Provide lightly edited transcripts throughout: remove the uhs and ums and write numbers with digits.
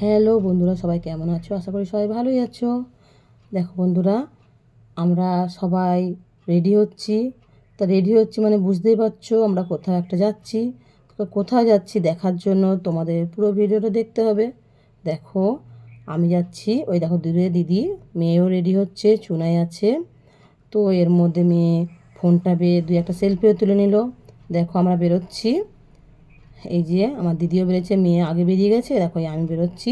Hello বন্ধুরা, সবাই কেমন আছো? আশা করি সবাই ভালোই আছো। দেখো বন্ধুরা, আমরা সবাই রেডি হচ্ছি। তা রেডি হচ্ছি মানে বুঝতেই পারছো আমরা কোথাও একটা যাচ্ছি। তো কোথায় যাচ্ছি দেখার জন্য তোমাদের পুরো ভিডিওটা দেখতে হবে। দেখো, আমি যাচ্ছি, ওই দেখো দূরে দিদি, মেয়েও রেডি হচ্ছে, চুনাই আছে। তো এর মধ্যে মেয়ে ফোনটা বেয়ে দুই একটা সেলফিও তুলে নিল। দেখো আমরা বেরোচ্ছি। এই যে আমার দিদিও বেরিয়েছে, মেয়ে আগে বেরিয়ে গেছে। দেখো আমি বেরোচ্ছি।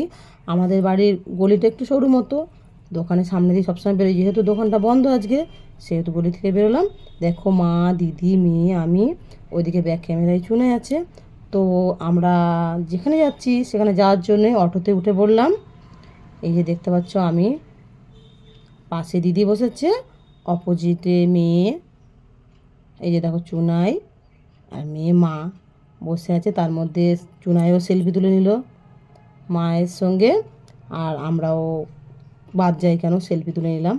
আমাদের বাড়ির গলিটা একটু সরু মতো, দোকানের সামনে দিয়ে সবসময় বেরোই, যেহেতু দোকানটা বন্ধ আজকে, সেহেতু গলি থেকে বেরোলাম। দেখো মা, দিদি, মেয়ে, আমি, ওইদিকে ব্যাক ক্যামেরায় চুনে আছে। তো আমরা যেখানে যাচ্ছি সেখানে যাওয়ার জন্যে অটোতে উঠে পড়লাম। এই যে দেখতে পাচ্ছ, আমি পাশে দিদি বসেছে, অপোজিটে মেয়ে, এই যে দেখো চুনাই, আর মেয়ে মা বসে আছে। তার মধ্যে চুনাইও সেলফি তুলে নিল মায়ের সঙ্গে, আর আমরাও বাদ যাই কেন, সেলফি তুলে নিলাম।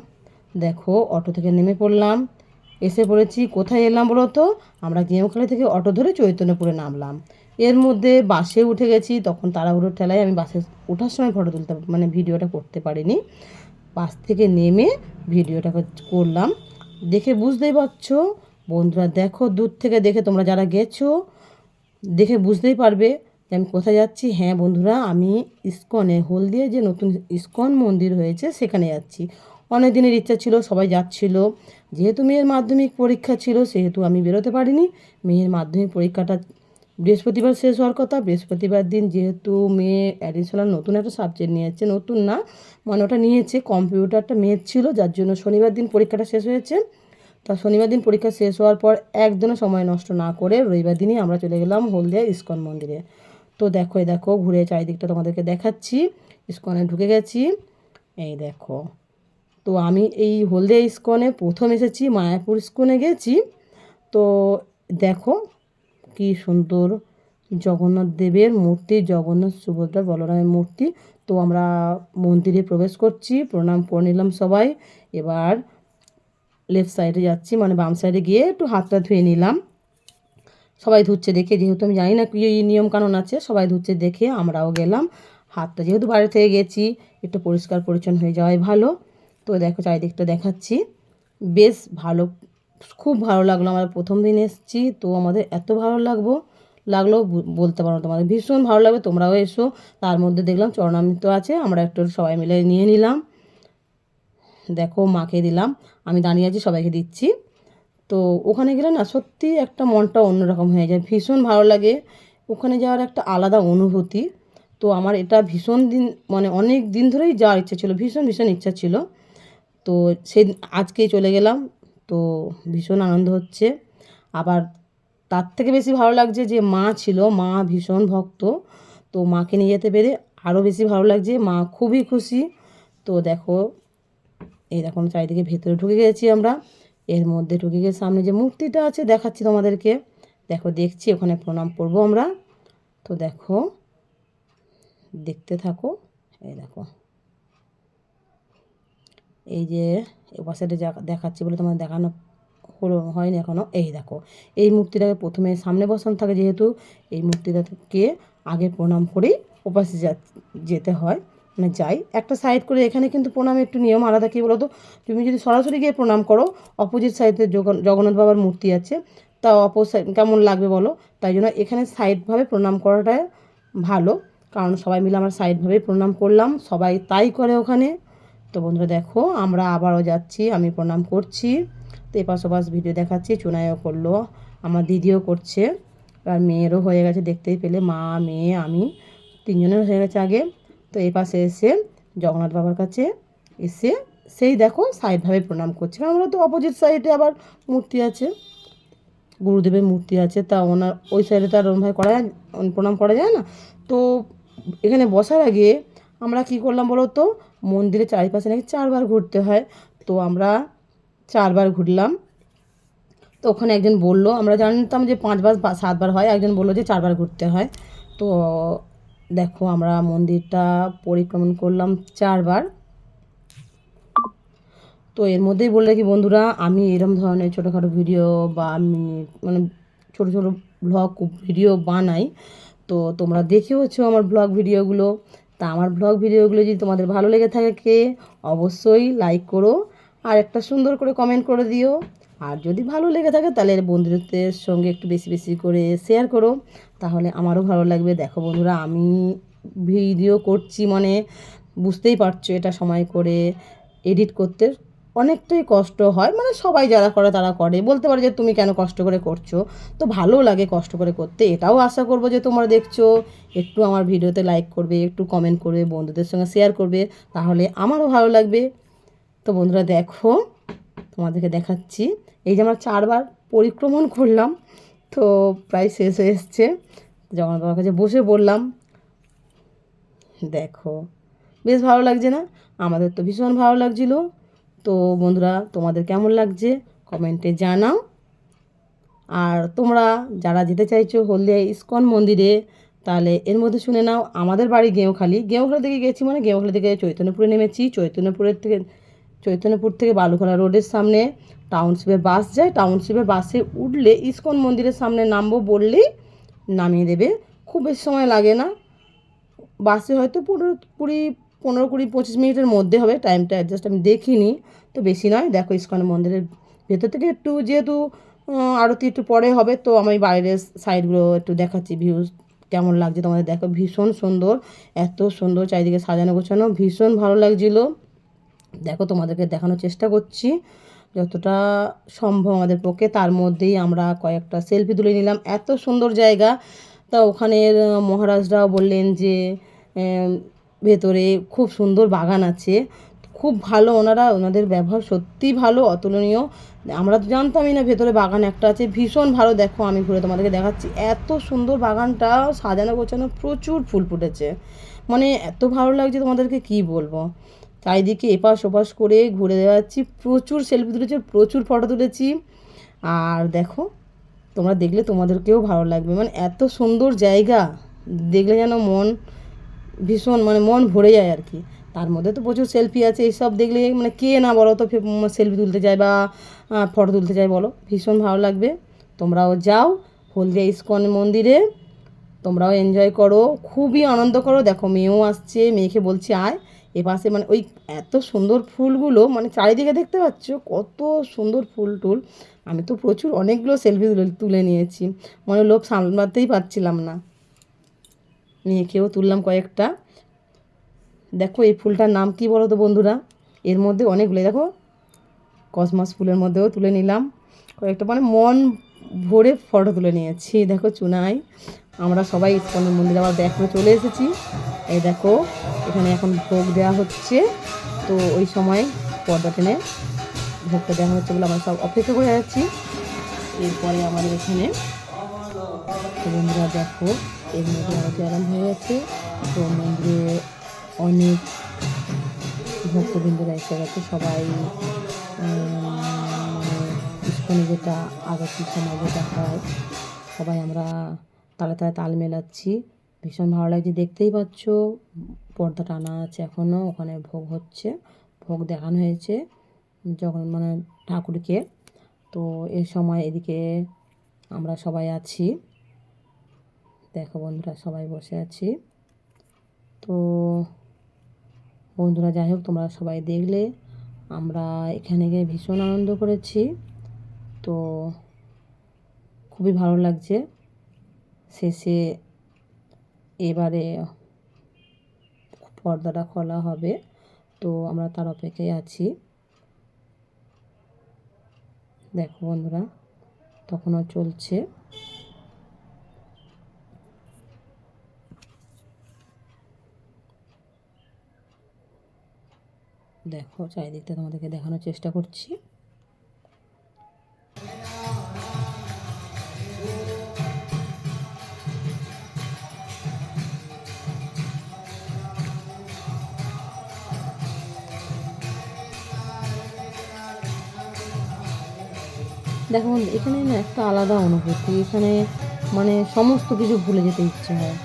দেখো অটো থেকে নেমে পড়লাম, এসে পড়েছি। কোথায় এলাম বলো তো? আমরা গেমখালি থেকে অটো ধরে চৈতন্যপুরে নামলাম। এর মধ্যে বাসে উঠে গেছি, তখন তাড়াহুড়োর ঠেলায় আমি বাসে ওঠার সময় ফটো তুলতে মানে ভিডিওটা করতে পারিনি। বাস থেকে নেমে ভিডিওটা করলাম। দেখে বুঝতেই পারছো বন্ধুরা, দেখো দূর থেকে দেখে তোমরা যারা গেছো দেখে বুঝতেই পারবে যে আমি কোথায় যাচ্ছি। হ্যাঁ বন্ধুরা, আমি ইস্কনে, হলদিয়া যে নতুন ইস্কন মন্দির হয়েছে সেখানে যাচ্ছি। অনেক দিনের ইচ্ছা ছিল, সবাই যাচ্ছিল। যেহেতু মেয়ের মাধ্যমিক পরীক্ষা ছিল সেহেতু আমি বেরোতে পারিনি। মেয়ের মাধ্যমিক পরীক্ষাটা বৃহস্পতিবার শেষ হওয়ার কথা। বৃহস্পতিবার দিন যেহেতু মেয়ে অ্যাডিশনাল নতুন একটা সাবজেক্ট নিয়েছে, নতুন না মানে ওটা নিয়েছে, কম্পিউটারটা মেয়ের ছিল, যার জন্য শনিবার দিন পরীক্ষাটা শেষ হয়েছে। তা শনিবার দিন পরীক্ষা শেষ হওয়ার পর একদিনও সময় নষ্ট না করে রবিবার দিনই আমরা চলে গেলাম হলদিয়া ইস্কন মন্দিরে। তো দেখো, এই দেখো ঘুরে চারিদিকটা তোমাদেরকে দেখাচ্ছি। ইস্কনে ঢুকে গেছি, এই দেখো। তো আমি এই হলদিয়া ইস্কনে প্রথম এসেছি, মায়াপুর ইস্কনে গেছি। তো দেখো কি সুন্দর জগন্নাথ দেবের মূর্তি, জগন্নাথ সুভদ্রা বলরামের মূর্তি। তো আমরা মন্দিরে প্রবেশ করছি, প্রণাম করে নিলাম সবাই। এবার লেফট সাইডে যাচ্ছি, মানে বাম সাইডে গিয়ে একটু হাতটা ধুয়ে নিলাম। সবাই ধুচ্ছে দেখে, যেহেতু আমি জানি না কি নিয়মকানুন আছে, সবাই ধুচ্ছে দেখে আমরাও গেলাম। হাতটা যেহেতু বাইরে থেকে গেছি, একটু পরিষ্কার পরিচ্ছন্ন হয়ে যাওয়াই ভালো। তো দেখো চারিদিকটা দেখাচ্ছি, বেশ ভালো, খুব ভালো লাগলো। আমরা প্রথম দিন এসেছি, তো আমাদের এত ভালো লাগলো বলতে পারো, তোমাদের ভীষণ ভালো লাগবে, তোমরাও এসো। তার মধ্যে দেখলাম চরণামৃত আছে, আমরা একটু সবাই মিলে নিয়ে নিলাম। দেখো মাকে দিলাম, আমি দাঁড়িয়ে আছি, সবাইকে দিচ্ছি। তো ওখানে গেলে না সত্যি একটা মনটা অন্যরকম হয়ে যায়, ভীষণ ভালো লাগে। ওখানে যাওয়ার একটা আলাদা অনুভূতি। তো আমার এটা ভীষণ দিন, মানে অনেক দিন ধরেই যাওয়ার ইচ্ছা ছিল, ভীষণ ভীষণ ইচ্ছা ছিল। তো সেই আজকেই চলে গেলাম। তো ভীষণ আনন্দ হচ্ছে। আবার তার থেকে বেশি ভালো লাগছে যে মা ছিল, মা ভীষণ ভক্ত। তো মাকে নিয়ে যেতে পেরে আরও বেশি ভালো লাগছে, মা খুবই খুশি। তো দেখো, এই দেখুন চারিদিকে ভেতরে ঢুকে গেছি আমরা। এর মধ্যে ঢুকে গিয়ে সামনে যে মূর্তিটা আছে দেখাচ্ছি তোমাদেরকে। দেখো দেখছি, ওখানে প্রণাম করবো আমরা। তো দেখো, দেখতে থাকো। এই দেখো, এই যে পাশে দেখাচ্ছি বলে তোমার দেখানো হয়নি এখনও। এই দেখো, এই মূর্তিটাকে প্রথমে সামনে বসানো থাকে, যেহেতু এই মূর্তিটাকে আগে প্রণাম করেই ওপাশে যেতে হয়, মানে যাই একটা সাইড করে। এখানে কিন্তু প্রণামের একটু নিয়ম আলাদা, কী বলো তো? তুমি যদি সরাসরি গিয়ে প্রণাম করো, অপোজিট সাইডে জগন্নাথ বাবার মূর্তি আছে, তা অপর সাইড কেমন লাগবে বলো? তাই জন্য এখানে সাইডভাবে প্রণাম করাটাই ভালো। কারণ সবাই মিলে আমরা সাইডভাবেই প্রণাম করলাম, সবাই তাই করে ওখানে। তো বন্ধুরা দেখো, আমরা আবারও যাচ্ছি, আমি প্রণাম করছি। তো এপাশ ওপাশ ভিডিও দেখাচ্ছি, চুনাইও করলো, আমার দিদিও করছে, আর মেয়েরও হয়ে গেছে, দেখতেই পেলে মা, মেয়ে, আমি তিনজনের হয়ে গেছে আগে। তো এই পাশে এসে জগন্নাথ বাবার কাছে এসে সেই দেখো সাইডভাবে প্রণাম করছি, কারণ আমরা তো অপোজিট সাইডে আবার মূর্তি আছে, গুরুদেবের মূর্তি আছে, তা ওনার ওই সাইডে তো আর ওরমভাবে করা যায়, প্রণাম করা যায় না। তো এখানে বসার আগে আমরা কি করলাম বলো তো? মন্দিরের চারিপাশে নাকি 4বার ঘুরতে হয়। তো আমরা 4বার ঘুরলাম। তো ওখানে একজন বলল, আমরা জানতাম যে 5বার বা 7বার হয়, একজন বললো যে 4বার ঘুরতে হয়। তো দেখো আমরা মন্দিরটা পরিক্রমণ করলাম 4বার। তো এর মধ্যেই বলে রাখি বন্ধুরা, আমি এরম ধরনের ছোটোখাটো ভিডিও বা আমি মানে ছোটো ছোটো ব্লগ ভিডিও বানাই। তো তোমরা দেখেওছো আমার ব্লগ ভিডিওগুলো, তা আমার ব্লগ ভিডিওগুলো যদি তোমাদের ভালো লেগে থাকে অবশ্যই লাইক করো আর একটা সুন্দর করে কমেন্ট করে দিও। আর যদি ভালো লেগে থাকে তাহলে বন্ধুদের সঙ্গে একটু বেশি বেশি করে শেয়ার করো, তাহলে আমারও ভালো লাগবে। দেখো বন্ধুরা, আমি ভিডিও করছি মানে বুঝতেই পারছো এটা সময় করে এডিট করতে অনেকটাই কষ্ট হয়, মানে সবাই যারা করে তারা করে, বলতে পারে যে তুমি কেন কষ্ট করে করছো, তো ভালোও লাগে কষ্ট করে করতে। এটাও আশা করবো যে তোমরা দেখছো একটু আমার ভিডিওতে লাইক করবে, একটু কমেন্ট করবে, বন্ধুদের সঙ্গে শেয়ার করবে, তাহলে আমারও ভালো লাগবে। তো বন্ধুরা দেখো, তোমাদেরকে দেখাচ্ছি, এই যে আমরা 4বার পরিক্রমণ করলাম, তো প্রায় শেষ হয়ে এসছে। জগন্নাথ বাবার কাছে বসে পড়লাম। দেখো বেশ ভালো লাগছে না? আমাদের তো ভীষণ ভালো লাগছিলো। তো বন্ধুরা, তোমাদের কেমন লাগছে কমেন্টে জানাও। আর তোমরা যারা যেতে চাইছো হলদিয়া ইস্কন মন্দিরে, তাহলে এর মধ্যে শুনে নাও, আমাদের বাড়ি গেঁওখালি থেকে গেছি, মানে গেঁওখালি থেকে চৈতন্যপুরে নেমেছি, চৈতন্যপুর থেকে বালুখোলা রোডের সামনে টাউনশিপের বাস যায়, টাউনশিপের বাসে উঠলে ইস্কন মন্দিরের সামনে নামবো বললেই নামিয়ে দেবে। খুব বেশি সময় লাগে না, বাসে হয়তো 15-20-25 মিনিটের মধ্যে হবে, টাইমটা অ্যাডজাস্ট আমি দেখিনি, তো বেশি নয়। দেখো ইস্কন মন্দিরের ভেতর থেকে একটু, যেহেতু আরতি একটু পরে হবে, তো আমি বাইরের সাইডগুলো একটু দেখাচ্ছি, ভিউজ কেমন লাগছে তোমাদের। দেখো ভীষণ সুন্দর, এত সুন্দর চারিদিকে সাজানো গোছানো, ভীষণ ভালো লাগছিলো। দেখো তোমাদেরকে দেখানোর চেষ্টা করছি যতটা সম্ভব আমাদের পক্ষে, তার মধ্যেই আমরা কয়েকটা সেলফি তুলে নিলাম। এত সুন্দর জায়গা। তা ওখানের মহারাজরাও বললেন যে ভেতরে খুব সুন্দর বাগান আছে, খুব ভালো, ওনাদের ব্যবহার সত্যিই ভালো, অতুলনীয়। আমরা তো জানতামই না ভেতরে বাগান একটা আছে, ভীষণ ভালো। দেখো আমি ঘুরে তোমাদেরকে দেখাচ্ছি, এত সুন্দর বাগানটা, সাজানো গোছানো, প্রচুর ফুল ফুটেছে, মানে এত ভালো লাগছে তোমাদেরকে কি বলবো। চারিদিকে এপাশ ওপাশ করে ঘুরে যাচ্ছি, প্রচুর সেলফি তুলেছি, প্রচুর ফটো তুলেছি। আর দেখো তোমরা দেখলে তোমাদেরকেও ভালো লাগবে, মানে এত সুন্দর জায়গা, দেখলে যেন মন ভীষণ, মানে মন ভরে যায় আর কি। তার মধ্যে তো প্রচুর সেলফি আছে, এইসব দেখলে মানে কে না বলো তো সেলফি তুলতে চায় বা ফটো তুলতে চায় বলো, ভীষণ ভালো লাগবে। তোমরাও যাও হলদিয়া ইস্কন মন্দিরে, তোমরাও এনজয় করো, খুবই আনন্দ করো। দেখো মেয়েও আসছে, মেয়েকে বলছি আয় এপাশে, মানে ওই এত সুন্দর ফুলগুলো, মানে চারিদিকে দেখতে পাচ্ছ কত সুন্দর ফুল টুল। আমি তো প্রচুর অনেকগুলো সেলফি তুলে নিয়েছি, মানে লোভ সামলাতেই পারছিলাম না, মেয়েকেও তুললাম কয়েকটা। দেখো এই ফুলটার নাম কি বলো তো বন্ধুরা, এর মধ্যে অনেকগুলো, দেখো কসমস ফুলের মধ্যেও তুলে নিলাম কয়েকটা, মানে মন ভরে ফটো তুলে নিয়েছি। দেখো চুনাই আমরা সবাই ইস্কন মন্দিরে আবার ব্যাক করে চলে এসেছি। এই দেখো এখানে এখন ভোগ দেওয়া হচ্ছে, তো ওই সময় পর্দা টেনে ভোগটা দেওয়া হচ্ছে বলে আমরা সব অপেক্ষা করে যাচ্ছি। এরপরে আমাদের এখানে তো বন্ধুরা দেখো এর মধ্যে আরতি আরম্ভ হয়ে গেছে, তো মন্দিরে অনেক ভক্তবৃন্দরা এসে গেছে, সবাই ইস্কনে যেটা আরতির সময় যেটা হয়, সবাই আমরা তালে তালে তাল মেলাচ্ছি, ভীষণ ভালো লাগছে। দেখতেই পাচ্ছ পর্দা টানা আছে এখনও, ওখানে ভোগ হচ্ছে, ভোগ দেখানো হয়েছে যখন মানে ঠাকুরকে। তো এর সময় এদিকে আমরা সবাই আছি, দেখো বন্ধুরা সবাই বসে আছি। তো বন্ধুরা যাই হোক, তোমরা সবাই দেখলে, আমরা এখানে গিয়ে ভীষণ আনন্দ করেছি, তো খুবই ভালো লাগছে। শেষে এবারে পর্দাটা খোলা হবে, তো আমরা তার অপেক্ষায় আছি। দেখো বন্ধুরা তখনও চলছে। দেখো চারিদিকটা তোমাদেরকে দেখানোর চেষ্টা করছি। দেখো এখানে না একটা আলাদা অনুভূতি, এখানে মানে সমস্ত কিছু ভুলে যেতে ইচ্ছে হয়,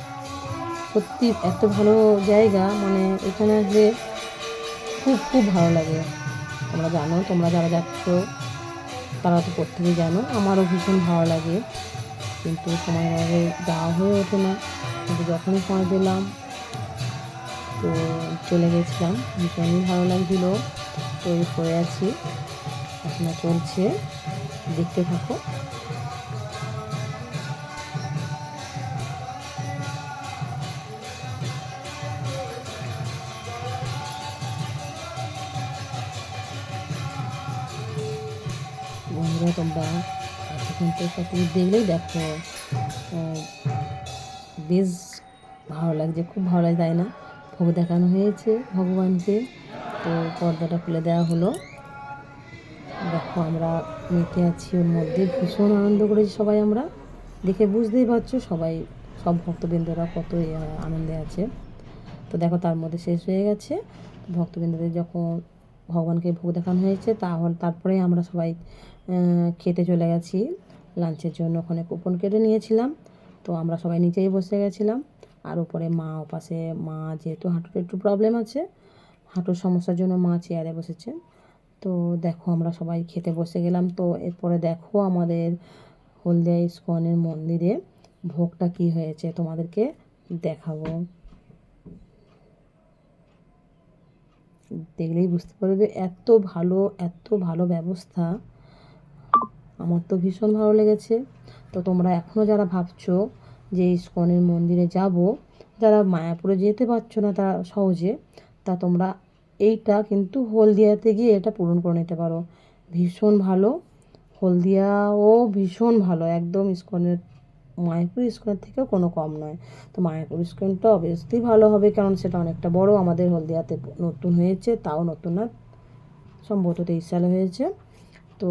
সত্যি এত ভালো জায়গা, মানে এখানে আসলে খুব খুব ভালো লাগে। তোমরা জানো, তোমরা যারা যাচ্ছ তারা তো প্রত্যেকেই জানো, আমারও ভীষণ ভালো লাগে, কিন্তু সময়ের অভাবে যাওয়া হয়ে ওঠে না, কিন্তু যখনই সময় পেলাম তো চলে গেছিলাম, ভীষণই ভালো লাগছিলো। তৈরি করে আছি, এখনো চলছে, দেখতে থাকো। বন্ধুরা তোমরা এতক্ষণ তো সব কিছু দেখলেই দেখো, বেশ ভালো লাগছে, খুব ভালো লাগে, তাই না? ভোগ দেখানো হয়েছে ভগবানকে, তো পর্দাটা খুলে দেওয়া হলো। দেখো আমরা মেতে আছি ওর মধ্যে, ভীষণ আনন্দ করেছি সবাই। আমরা দেখে বুঝতেই পারছো সবাই, সব ভক্তবৃন্দরা কত আনন্দে আছে। তো দেখো তার মধ্যে শেষ হয়ে গেছে। ভক্তবৃন্দদের যখন ভগবানকে ভোগ দেখানো হয়েছে, তারপরে আমরা সবাই খেতে চলে গেছি লাঞ্চের জন্য। ওখানে কুপন কেটে নিয়েছিলাম, তো আমরা সবাই নিচেই বসে গেছিলাম। আর উপরে মা ওপাশে, মা যেহেতু হাঁটুর একটু প্রবলেম আছে, হাঁটুর সমস্যার জন্য মা চেয়ারে বসেছে। তো দেখো আমরা সবাই খেতে বসে গেলাম। তো এরপরে দেখো আমাদের হলদিয়া ইস্কনের মন্দিরে ভোগটা কী হয়েছে তোমাদেরকে দেখাবো, দেখলেই বুঝতে পারবে। এত ভালো, এত ভালো ব্যবস্থা, আমার তো ভীষণ ভালো লেগেছে। তো তোমরা এখনও যারা ভাবছো যে ইস্কনের মন্দিরে যাব, যারা মায়াপুরে যেতে পারছো না তা সহজে, তা তোমরা এইটা কিন্তু হলদিয়াতে গিয়ে এটা পূরণ করে নিতে পারো। ভীষণ ভালো, হলদিয়াও ভীষণ ভালো, একদম ইস্কনের, মায়াপুর ইস্কনের থেকেও কোনো কম নয়। তো মায়াপুর ইস্কনটা অবভিয়াসলি ভালো হবে, কারণ সেটা অনেকটা বড়, আমাদের হলদিয়াতে নতুন হয়েছে, তাও নতুন না, সম্ভবত 23 সালে হয়েছে। তো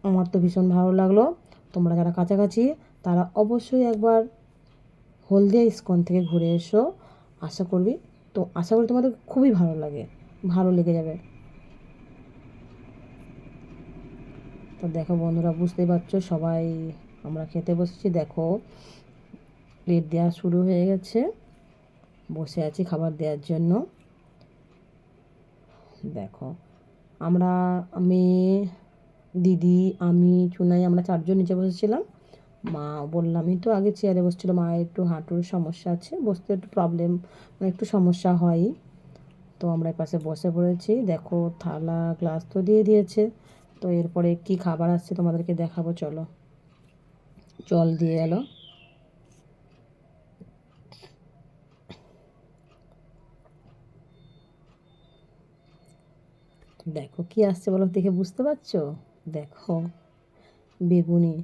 আমার তো ভীষণ ভালো লাগলো। তোমরা যারা কাছাকাছি তারা অবশ্যই একবার হলদিয়া ইস্কন থেকে ঘুরে এসো, আশা করি তোমাদের খুবই ভালো লেগে যাবে। তো দেখো বন্ধুরা, বুঝতেই পারছো সবাই আমরা খেতে বসেছি। দেখো প্লেট দেওয়া শুরু হয়ে গেছে, বসে আছি খাবার দেওয়ার জন্য। দেখো আমরা, দিদি, আমি, চুনাই, আমরা 4 জন নিচে বসেছিলাম। মা বললামই তো আগে, চেয়ারে বসছিল। মায়ের একটু হাঁটুর সমস্যা আছে, বসতে একটু প্রবলেম, মানে একটু সমস্যা হয়। তো আমরা পাশে বসে পড়েছি। দেখো থালা গ্লাস তো দিয়ে দিয়েছে। তো এরপরে কি খাবার আসছে তোমাদেরকে দেখাবো, চলো। জল দিয়ে এলো, দেখো কি আসছে বলো, দেখে বুঝতে পারছো? দেখো বেগুনি,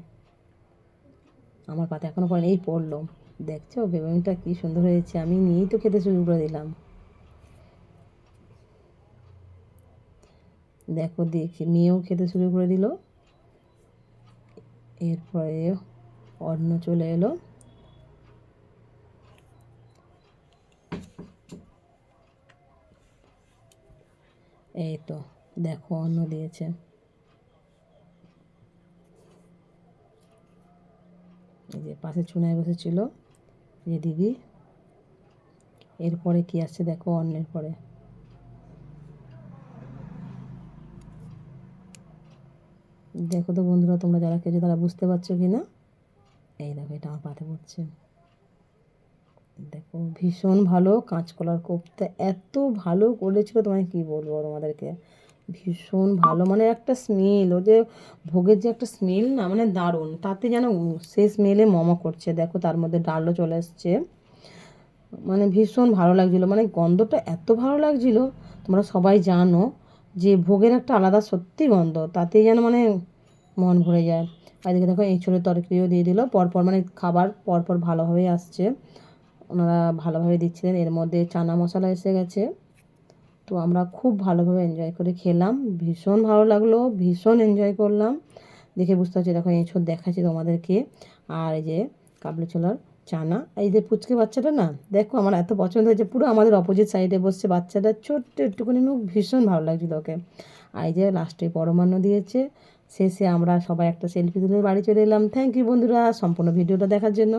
আমার পাতে এখনও পরে এই পড়লো। দেখছো বেগুনিটা কি সুন্দর হয়েছে, আমি নিয়েই তো খেতে শুরু করে দিলাম। দেখো দেখি মেয়েও খেতে শুরু করে দিল। এরপরে অন্ন চলে এলো। এই তো দেখো অন্ন দিয়েছে, এই যে পাশে চুনায় বসেছিল যে দিদি। এরপরে কি আসছে দেখো, অন্নের পরে দেখো। তো বন্ধুরা তোমরা যারা খেয়েছো তারা বুঝতে পারছো কি না? এই দেখো এটা আমার পাতে পড়ছে। দেখো ভীষণ ভালো, কাঁচকলার কোপ্তা এত ভালো করেছিল, তোমায় কি বলবো তোমাদেরকে, ভীষণ ভালো। মানে একটা স্মেল, ও যে ভোগের যে একটা স্মেল না, মানে দারুণ, তাতে যেন সেই স্মেলে করছে। দেখো তার মধ্যে ডালও চলে এসছে, মানে ভীষণ ভালো লাগছিলো, মানে গন্ধটা এত ভালো লাগছিলো। তোমরা সবাই জানো যে ভোগের একটা আলাদা সত্যি গন্ধ, তাতেই যেন মানে মন ভরে যায়। আর এদিকে দেখো এঁচোড়ের তরকারিও দিয়ে দিল পরপর, মানে খাবার পরপর ভালোভাবেই আসছে, ওনারা ভালোভাবে দিচ্ছিলেন। এর মধ্যে চানা মশলা এসে গেছে। তো আমরা খুব ভালোভাবে এনজয় করে খেলাম, ভীষণ ভালো লাগলো, ভীষণ এনজয় করলাম। দেখে বুঝতে পারছি, দেখো এঁচোড় দেখাচ্ছি তোমাদেরকে। আর এই যে কাবলি ছোলার চানা, এই যে পুচকে বাচ্চাটা না, দেখো আমার এত পছন্দ হয়েছে, পুরো আমাদের অপোজিট সাইডে বসছে বাচ্চাটা, ছোট্ট একটুখানি মুখ, ভীষণ ভালো লাগছিলো ওকে। আর এই যে লাস্টে পরমান্ন দিয়েছে। শেষে আমরা সবাই একটা সেলফি তুলে বাড়ি চলে এলাম। থ্যাংক ইউ বন্ধুরা সম্পূর্ণ ভিডিওটা দেখার জন্য।